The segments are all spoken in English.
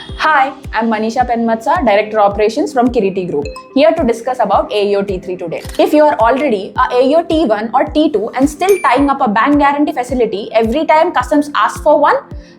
Hi, I'm Manisha Penmatsa, Director Operations from Kiriti Group, here to discuss about AEO T3 today. If you are already a AEO T1 or T2 and still tying up a bank guarantee facility every time customs ask for one,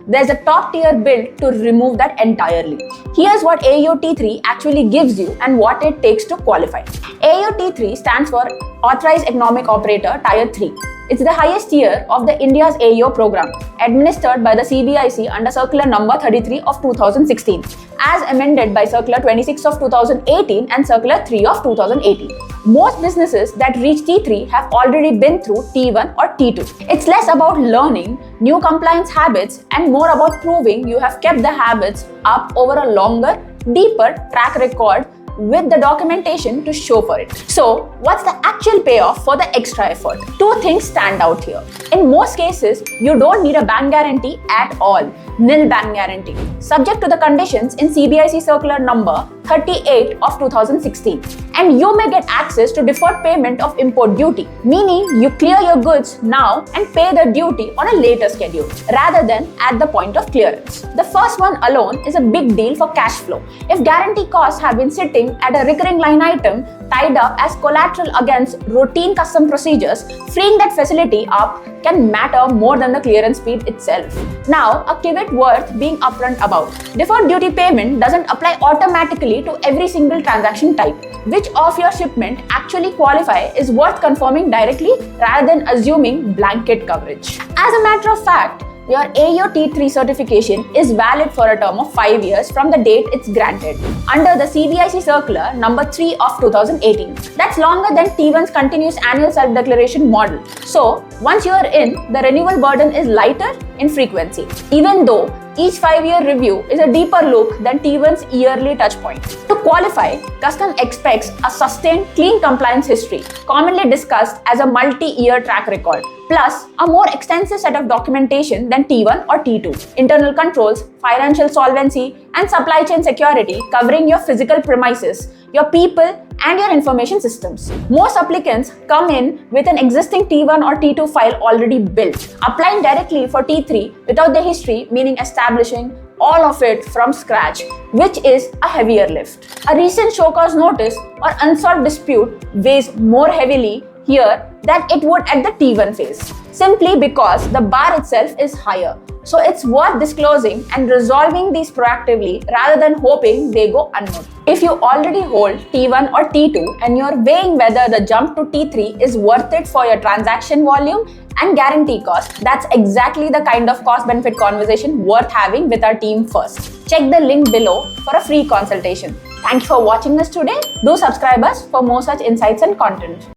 there's a top tier build to remove that entirely. Here's what AEO T3 actually gives you and what it takes to qualify. AEO T3 stands for Authorized Economic Operator Tier 3. It's the highest tier of the India's AEO program, administered by the CBIC under Circular number 33 of 2016, as amended by Circular 26 of 2018 and Circular 3 of 2018. Most businesses that reach T3 have already been through T1 or T2. It's less about learning new compliance habits and more about proving you have kept the habits up over a longer, deeper track record with the documentation to show for it. So, what's the actual payoff for the extra effort? Two things stand out here. In most cases, you don't need a bank guarantee at all. Nil bank guarantee, subject to the conditions in CBIC Circular number 38 of 2016. And you may get access to deferred payment of import duty, meaning you clear your goods now and pay the duty on a later schedule, rather than at the point of clearance. The first one alone is a big deal for cash flow. If guarantee costs have been sitting at a recurring line item tied up as collateral against routine custom procedures, freeing that facility up can matter more than the clearance speed itself. Now, a pivot worth being upfront about. Deferred duty payment doesn't apply automatically to every single transaction type. Which of your shipment actually qualify is worth confirming directly rather than assuming blanket coverage. As a matter of fact, your AEO T3 certification is valid for a term of 5 years from the date it's granted under the CBIC Circular number 3 of 2018. That's longer than T1's continuous annual self-declaration model. So, once you are in, the renewal burden is lighter in frequency, even though each 5-year review is a deeper look than T1's yearly touchpoint. To qualify, Custom expects a sustained clean compliance history, commonly discussed as a multi-year track record, plus a more extensive set of documentation than T1 or T2, internal controls, financial solvency, and supply chain security covering your physical premises, your people, and your information systems. Most applicants come in with an existing T1 or T2 file already built, applying directly for T3 without the history, meaning establishing all of it from scratch, which is a heavier lift. A recent show cause notice or unsolved dispute weighs more heavily here than it would at the T1 phase, simply because the bar itself is higher. So it's worth disclosing and resolving these proactively rather than hoping they go unnoticed. If you already hold T1 or T2 and you're weighing whether the jump to T3 is worth it for your transaction volume and guarantee cost, that's exactly the kind of cost-benefit conversation worth having with our team first. Check the link below for a free consultation. Thank you for watching us today. Do subscribe us for more such insights and content.